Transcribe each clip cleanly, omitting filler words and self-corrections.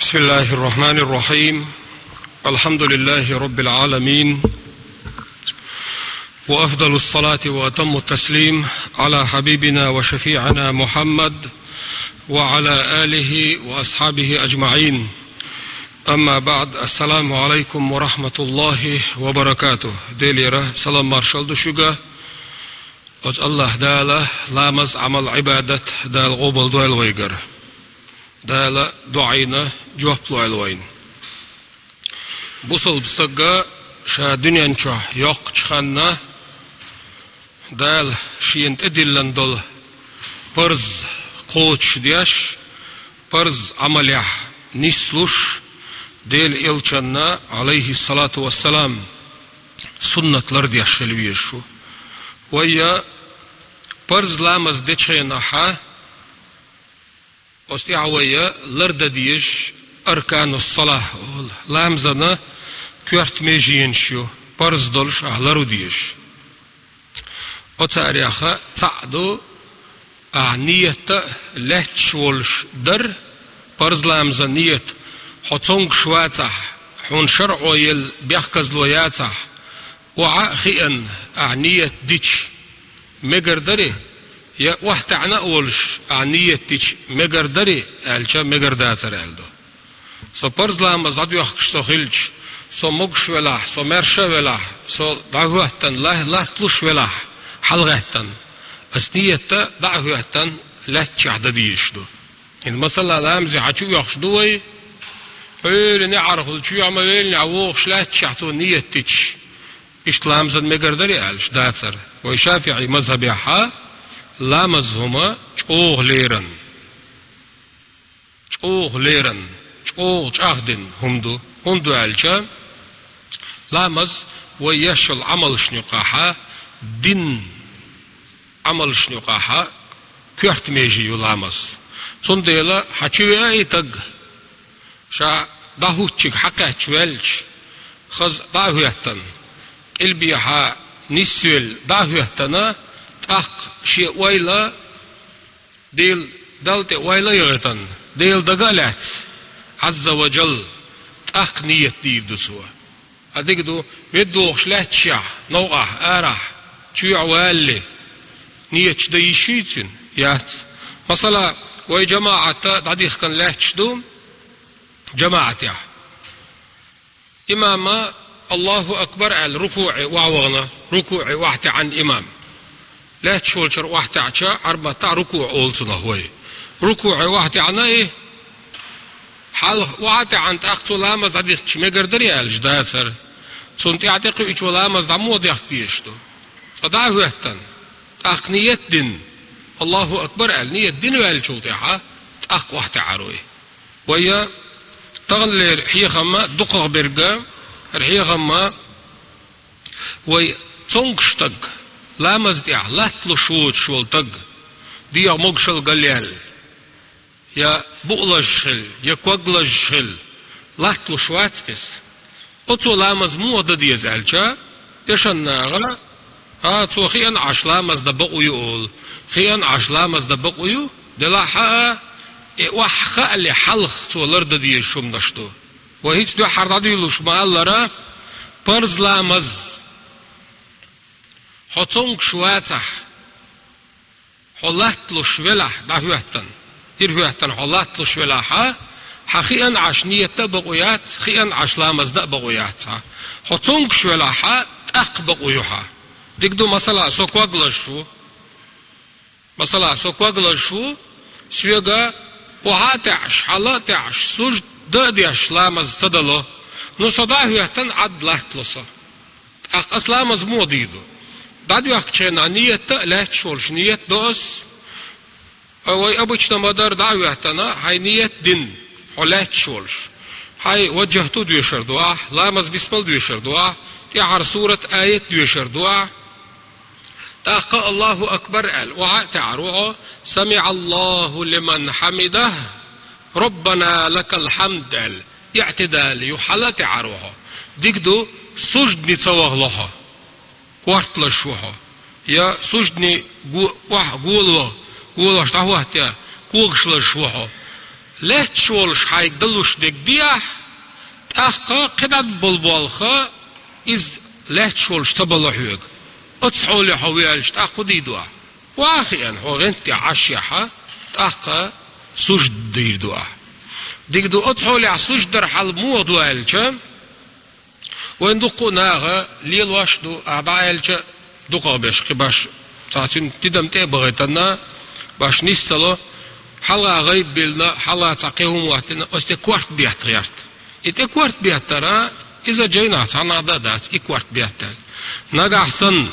بسم الله الرحمن الرحيم. الحمد لله رب العالمين، وأفضل الصلاة وأتم التسليم على حبيبنا وشفيعنا محمد وعلى آله وأصحابه أجمعين. أما بعد، السلام عليكم ورحمة الله وبركاته. ديليرة سلام مارشال دشوغا أج الله دالا لامز عمل عبادة دال غوبل دوال ويغر دالا دعينا جوهبلو الوين بوصل بستقى شا دنيا نشوه يوق چخانا دال شينت ادلن دول برز قوتش دياش برز عمليح نسلوش ديل إلچانا عليه الصلاة والسلام سنة لردياش خلويشو ويا برز لامز ديچيناها استعوية لرد ديش أركان الصلاة لامزنا كورت ميجين شو برز دولش أهلرو ديش أتاريخا تعدو نية لهتش ولش در برز لامزا نية حطونك شواتح حون شرعو يل بيحكز لوياتح وعاخيا نية ديش مقر دري يا واحد عنا أولش نية ديش مقر دري ألشا مقر داتر ألدو سو برز لامز عدو يحكش سو خلش سو مقش ولاح سو مرشا ولاح سو دعوهتن لا تلوش ولاح حلغهتن أسنية دعوهتن لا تشعد ديشدو المثل لامزي حشو يحشدوي هيل نعرف شو يعمل نعوخش لا تشعتو نية ديش إيش لامزن مقر دري ألش داتر ويشافعي مذهبي حا لامز هما چوغ ليرن چوغ چاهدن هندو ألشا لامز ويشل عمل شنقاحا دين عمل شنقاحا كورت ميجي لامز صنديلا حچوي اي تق شا داهوتشك حقا چوالش خز داهوتن البيحا نسويل داهوتنا تاق شيء ويلا ديل دالت ويلا يغتن ديل دقالات عز وجل تاق نية ديب دسوا هذيك دو بدوخش لا تشع نوعه ارح تشوع والي نية ديشيتن يات مثلا وي جماعة داديخ كان لا تشدو جماعة يا إماما الله أكبر على ركوعي وعوغنا ركوعي واحد عن إمام لا تشولشر واحد عشا أربعة ركوع أولسنا هوي ركوعي واحد عنا إيه حال واحد عن تأخذ لامز عديك شميجر دري الجداد سر صنتي عتيق إيش لامز دمود يختيشتو صداه وقتن تأخذ نية دين الله أكبر على نية دين والشوطيحة تأخذ واحد عروي ويا تغلي رحية خما دقق برجع رحية خما وي تونكشتق لامز ديع لا تلشوت شول تق ديع مقشل قليل يا بؤلجشل يا كوغلجشل لا تلشواتكس أتو لامز مو ددي زالجا يشناغا تو خيان عش لامز دبقو يقول خيان عش لامز دبقو يو دلاحا وح خالي حلخ تو لرد دي شوم نشتو وهيت دو حردادو يلوش ما لرا برز لامز حطونك شواتح حلات لش ولح دهوهتن يرهوهتن حلات لش ولحا حخيان عشنية تبقويات خيان عش لامز دبقويات حطونك شولحا تقبقويوها ديكدو مثلا سوكواغلشو سويغا وهاتعش حلاتعش سوج داديش لامز صدلو نو صداهوهتن عد لحتلصا أسلامز موديدو دادو يحكينا نية لا تشولش نية دوس أو أبوشنا مدار دعوهتنا هاي نية دين ولا تشولش هاي وجهتو دوشر دعاء لامز بسمل دوشر دعاء تعر سورة آية دوشر دعاء تاقى الله أكبر تعروه سمع الله لمن حمده ربنا لك الحمد اعتدال يحل تعروه ديكدو سجدني توغلها كوارت لشوها يا سجدني قولوا شتاهوه تيا كوغش لشوها لا تشولش حايق دلوش ديك دياح تأخقا قدد بلبالخا إز لا تشولش تبلحوك أتصحولي حويالش تأخقو ديدوا وآخيا هو غنتي عشيحة تأخقا سجد ديدوا ديك دو أتصحولي عسجد رحل موضوع الجم وين دقو ناغا ليل واشدو أعباء الجم دقو بشقي باش تاتين تدم تبغيتنا باش نستلو حلا غيب بلنا حلا تقيهم وقتنا استكوارت بيحتريارت اتكوارت بيحترا إذا جينا صنع دادات إكوارت بيحتر ناقا حسن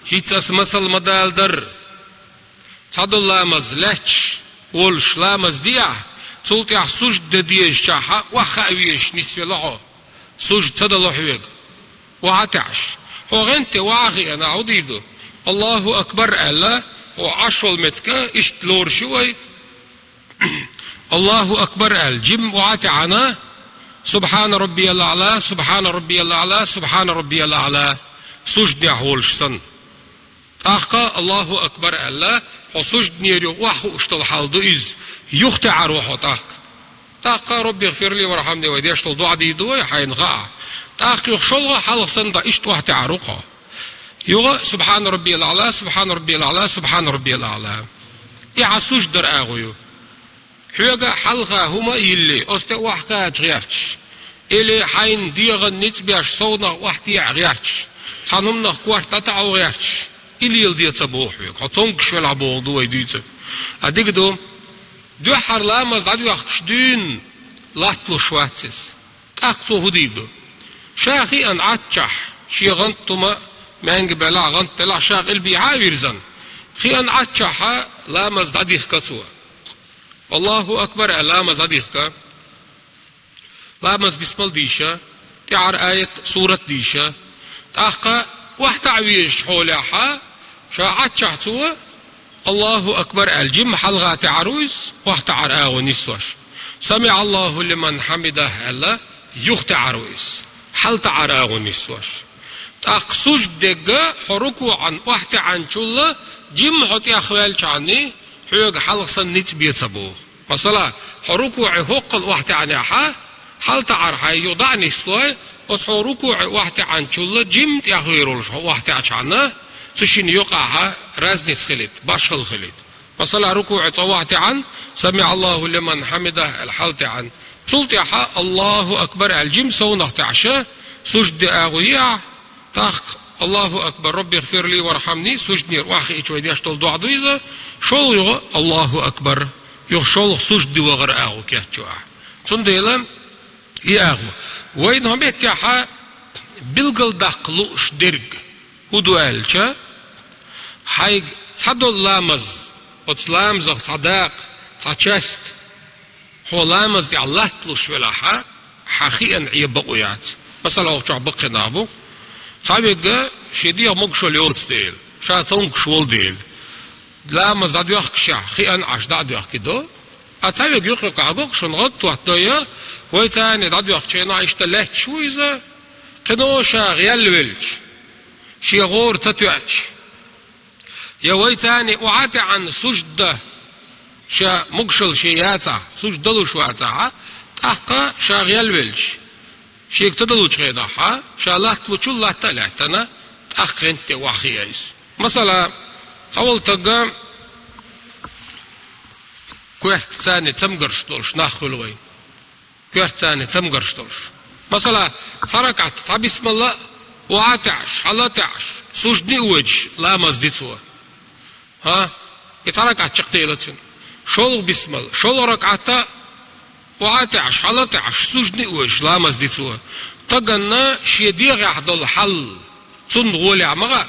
هيت اسمسل مدال در صدو لامز لحش ولش لامز ديا تلتع سجد ديش شاحا وخاويش نسي لعو سجد تدلو حويق وعتعش وغنت واغي أنا عديدو الله أكبر ألا وعشل متكا اشتلور شوي الله أكبر أل جم وعتعنا سبحان ربي الأعلى سبحان ربي الأعلى سبحان ربي الأعلى سجد يحولش سن تاقا الله أكبر ألا وسجد نيريو وحو اشتل حالدو إز يختع روحو تاقا ربي اغفر لي ورحمني ويدي اشتل دعا ديدو يحين غاء تاقا يخشلغا حالق سن دا اشت وحتع روحو يوغا سبحان ربي الأعلى سبحان ربي الأعلى سبحان ربي الأعلى إيعا سجد رأغيو حيوغا حلقة هما يلي أستا وحكا تغيرتش إلي حين ديغن نتبياش صونا وحتي غيرتش تانمنا كوارتا تعو غيرتش إلي يلدي تبوح حيوغا تونكش والعبوغ دو يديتك أديك دو حرلامز عدو يخش دين لاتلو شواتس تاقتو هديدو شاخي أن عتشح شي غنطما مانج بلا غنط لا شاغل بيعاويرزن خي أن عتشحا لامز داديخ كتوا الله أكبر لامز داديخ لامز بسم ديشا تعر آية سورة ديشا تاقا وحتعويش حولها شاعت شحتوا الله أكبر الجم حلغة تعرويس وحتعر آغو نسوش سمع الله لمن حمده ألا يختعرويس حل تعر آغو نسوش تاقسوش دقا حركو عن وحت عن شولا جم حتي أخوال شعني حيوغ حلق سنت بيتبوه مثلا حركو عهوق الوحت عن أحا حل تعر حي يضعني سلوي وتحركو وحت عن شولا جم تأخويرولش وحت عشانه تشين يقعها رازني خليت باشخل خليت مثلا ركوع وحت عن سمع الله لمن حمده الحلت عن سلطي حا الله أكبر الجم سونه تعشى سجد أغويا تاق الله أكبر ربي اغفر لي وارحمني سجدني واخي إيش اشتل دعا دويزة شول يغ الله أكبر يغشول سجد وغر أغو كيهتشوا سنديلا يأغو وين هم يتحا بلغل داقلوش درق ودوالشا حيق تصدو اللامز وتسلامز صداق تشست هو لامز دي الله تلوش ولاحا حقيقا عيبقويات مثلا هو بقي نابو صابيقا شديا مقشل يورت ديل شاتونك شول ديل لامز دادو يخشع خيئا عش دادو يخكدو أتصابيق يقلق عقوق شنغط وحدويا ويتاني دادو يخشينا اشتلهت شويزة قنوشا غيال ويلش شي غور تتوعش يا ويتاني وعاتي عن سجدة شا مقشل شياتا سجدلو شواتا تحقا شا غيال ويلش شيك تدلو تغيداها شا لاحت وشو لاحت تلاحتنا تأخ انت واخيايس مثلا أول تقام كويت تاني تمقرش دولش ناخلوين كويت تاني تمقرش دولش مثلا تركعت بسم الله وعاتعش حلاتعش سجدني وجه لا مزدتوا ها يتركعت شقتيلتين شول بسم الله شول ركعتا وعاتعش حلاتعش سجدني وجه لا مزدتوا تقنا شيديغ يحضل حل تنغولي عمغا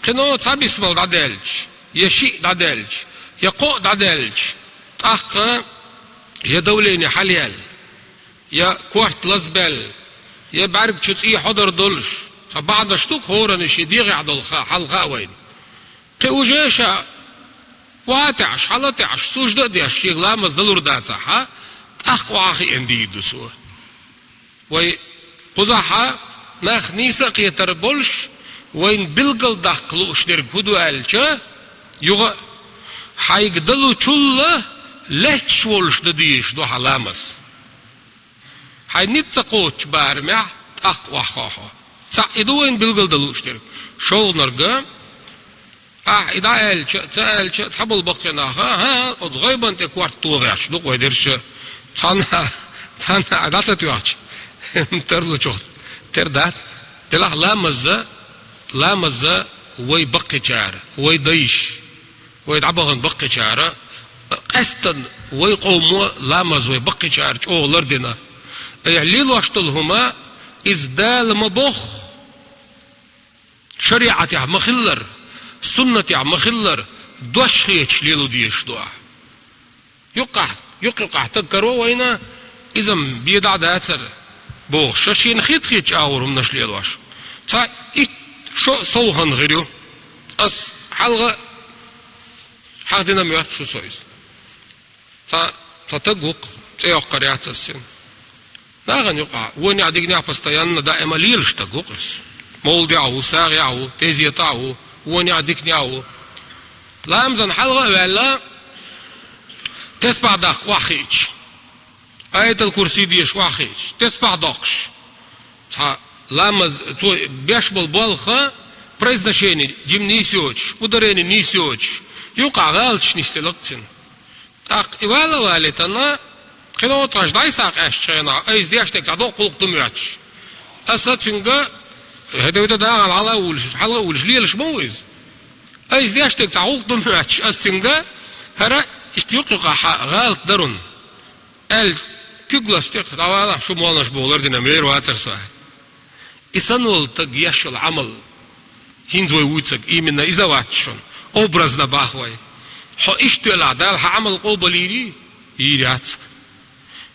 قنو بسم الله دادلج يشيء دادلج يقو دادلج تأخ يا دوليني حليال يا كوارت لزبل يا بعرف شو تسي حضر دولش فبعد شتوك هورن شديغ يعدل حلقة وين قوجيشا واتعش حلاتعش سوجد دي الشيخ لامز دلور داتها أخو أخي اندي دسوه وي قزحا ناخ نيسق يتربولش وين بلقل داخلو اشترك هدو ألشا يغا حيق دلو چولا لهت شولش دديش دو حلامس هاي نيتسا قوتش بارمع أقوى خاها تا إدوين بلغل دلوشتر شول نرقى إذا ألش تحبل بقينا ها غيبا تكوارت توغيش دوق ويدرش تانا عدالة تيواتش ترلو شوخ تردات تلاح لا مزة وي بقي جارة وي ديش وي دعبغن بقي جارة قستن وي قومو لا مز وي بقي جارة أو لردنا يعليل واشتلهما إزدال مبوخ شريعة مخلر سنة مخلر دوش خيش ليلو ديش دوا يقع تذكروا وينا إذا بيدع داتر بوخ شاشين خيت أورم نشلي الواش تا شو صوهن غيريو أس حلقة حادنا ميات شو سويس تا تتقوق تيوق قريات السن ناغن يقع وين يعديقني عبستيان دائما ليلش تقوقس مول ديعو ساغيعو تيزيطاعو وين يعديقني عو لا أمزن حلقة ولا تسبع داق واخيج آية الكرسي ديش واخيج تسبع داقش لما بيشبل بالخة произношение جيم نيسيوش ударение نيسيوش يقع غالش نستلقتن إوالا والتنا خلوت رجداي ساق أشترينا أيز ديش تكسع دو قلق دمياتش أساتنجا هذا دا على حلا ولجليل شمويز أيز ديش تكسع قلق دمياتش أستنجا هرا استيقظ غالت درون كيغلاس تك داوالا شو مالناش بولر دينا مير واتر صح إسانول تك يشل عمل هندوي ويتك إيمنا إذا واتشون أبرزنا باخوي حو إشتوى العدال عمل قوبليري يرياتك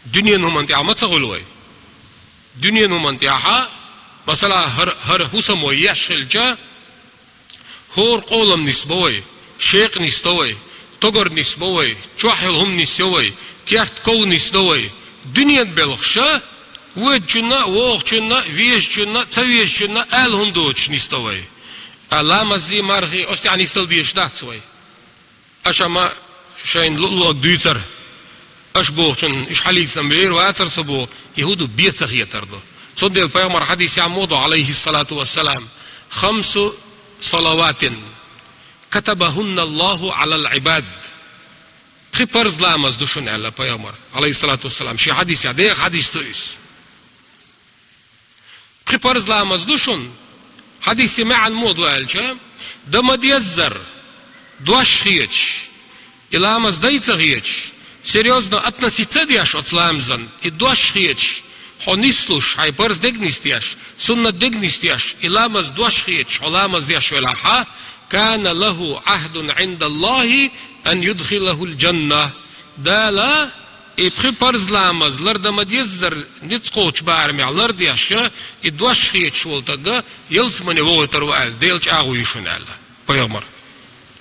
دنيا نمانتي عمت تغلوي دنيا نمانتي عها مثلا هر حسموي يشل جا هور قولم نسبوي شيق نستوي تغر نسبوي چوحل هم نسوي كيرت كو نسدوي دنيا بلخشا وجنا ووخشنا ويجنا تويجنا الهم دوتش نستوي علامة زي مرغي أستي عن يستل ديش داتوي أشما شين لولو دوتر أشبوخشن إش حليك سمبير واتر سبو يهودو بيتسخ يتردو صد البيغمر حديث عمودو عليه الصلاة والسلام 5 صلوات كتبهن الله على العباد خبرز لامز دوشن على بيامر عليه الصلاة والسلام شي حديث يديك حديث تويس خبرز لامز دوشن حديث مع الموضوع الجام دم ديزر دوش خيش إلامز ديت خيش серьезно относиться дяш от ламзан и دوش خيش حنيسلوش هاي برز دغنيستياش سنة دغنيستياش إلامز دوش خيش علامز دياش ولاها كان له عهد عند الله أن يدخله الجنة دالا إبخي برز لامز لرد مديزر نتقوش بارمي على لرد ياشا إدواش خيتش والتقى يلسمني وغتر وقال ديلش آغو يشون الله بيغمر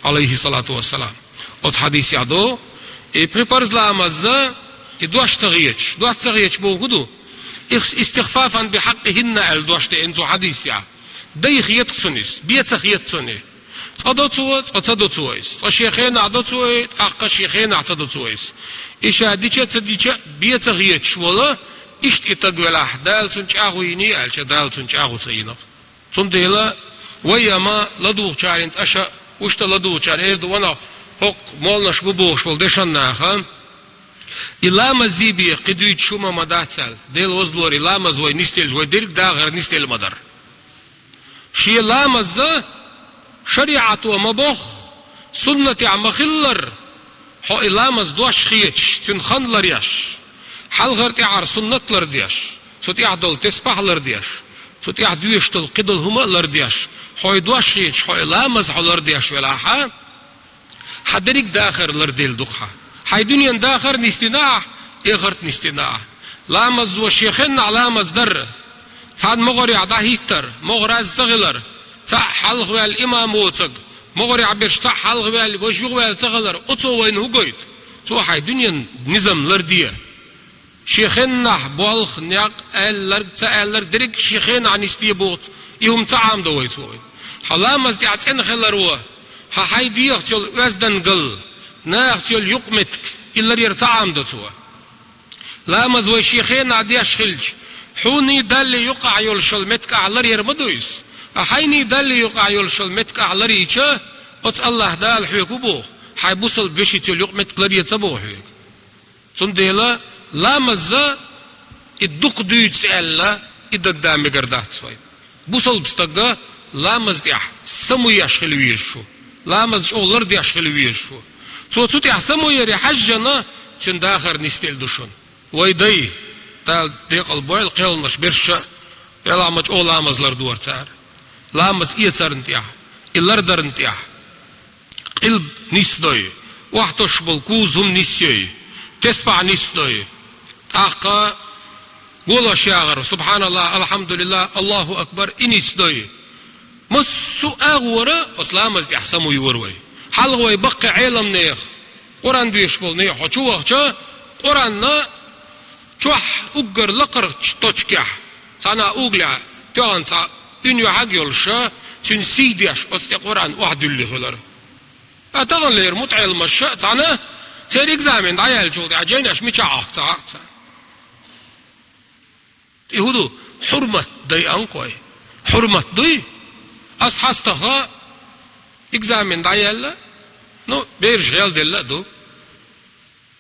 عليه الصلاة والسلام от حديث يعدو إبخي برز لامز إدواش تغيتش دواش تغيتش بوغدو استخفافا بحقهن الدواش تأنزو حديث يع ديخ يتخسنس بيتخ يتخسنس أتصدوتويس الشيخين أعدوتوي أقا الشيخين أعتدوتويس إيش هديشة تديشة بيتغيتش ولا إشت إتقوال أحدال سنش أغويني ألش دال سنش أغو سينا سنديلا وياما لدوغ شارين أشا وشتا لدوغ شارين وانا هوك مولناش ببوغش والدشان ناخا إلاما زيبي قدويت شوما مداتسال ديل وزلور إلاما زوي نستيل زوي ديرك داغر نستيل مدر شي إلاما زا شريعة ومبوخ سنة عمخلر حو إلامز دوش خيتش تنخن لرياش حلغر تعار سنة لردياش ستيع دول تسبح لردياش ستيع دويش دول قدل هما لردياش حو دوش خيتش حو إلامز حو لردياش ولاحا حدريك داخر لرديل دقها حي دنيا داخر نستناع إغرت نستناع لامز وشيخن علامز در سعد مغري عداهيتر مغراز صغلر حلق والإمام وتق مغري عبرش حلق وال وشوق وال تغلر أتو وين هوجيت تو حي دنيا نظام لردية شيخنا بالخ نيق ألر تألر درك شيخنا عن استيبوت يوم تعام دويت وين حلامز دي عتين خلروه حي ديختل وزدن قل ناختل يقمتك إلا يرتعام دتوا لا مزوي شيخين عدي أشخلج حوني دالي يقع يلشل متك على يرمدويس أحيني دالي يقع يلشل متك على ريشة قط الله دال حيكوبو حيبوصل بشي تليق متك لري تبوه حيك صنديلا لا مزا الدق ديت سألا إدك دامي قردات سوي بوصل بستقى لا مزديح سمو يشخل ويرشو لا مز أولر دي يشخل ويرشو صوت يحسمو يري حجنا تنداخر نستيل دوشون ويدي تال ديق البويل قيل نشبرشا يلا مج أول لامز لردور تار لامز إيتر انتياح اللردر انتياح قلب نسدوي وحتوش بالكوزهم نسيوي تسبع نسدوي أقا قولوا شاغر سبحان الله الحمد لله الله أكبر إنسدوي مسو أغورا أسلامز دي أحسمو يوروي حلغوي بقى عيلم نيخ قرآن بيشبل نيخ وشوخ قرآن چوح اوگر لقر توچکیح سانا اوگلع تیان سا اینو حقیلشه سن سیدیش است قرآن وحدلی خلر اتقن لیر متعل مش سانا سر اگزامین دایل جود عجینش میچاق تا يهودو حرمت دي انقوي حرمت دي أصحستها إكزامين دايلا نو بيرج غيال ديلا دو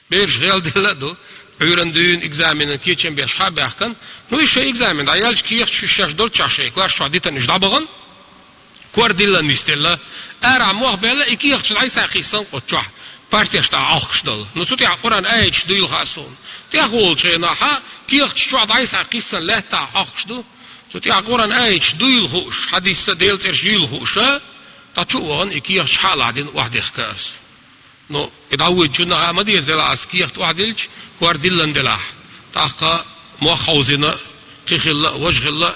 بيرج غيال ديلا دو عيران دون إكزامين كيتشن بيشحاب بيحكن نو إيشا إكزامين دايالش كيخ شوشاش دول تشاشي كلاش شعديتا نجدابغن كوار ديلا نيستيلا أرع موح بيلا إكيخ شدعي ساقيسان قد partijаш ta achstel. Nu so tia Quran ayet duil hason. Tia hol chena ha kiert shwa daisa qisan lehta achsdu. So tia Quran ayet duil hush hadis deelt jil husha. Ta chuon ikiert shaladin wahdich kas. No idawid juna amadi zela askiert wahdilch kwardillan delah. Taqa mo khawzina qixilla wajhilla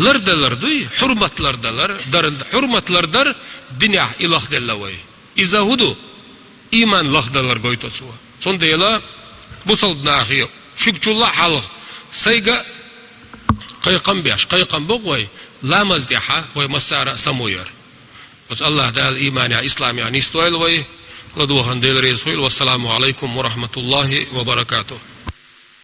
lardalardi hurmatlardalar dar hurmatlardar dunya ilah dellaway. İza hudu İman laqdalar goytosuwa. Sondayla bu salbnahiyo. Şükçullah halq. Sayga qayqan biyash, qayqan boqway. Lamazdiha way masara samoyar. Allah dal iman ya islam ya nistoyl way. Qadwahan del resul. Wassalamu alaykum wa rahmatullahi wa barakatuh.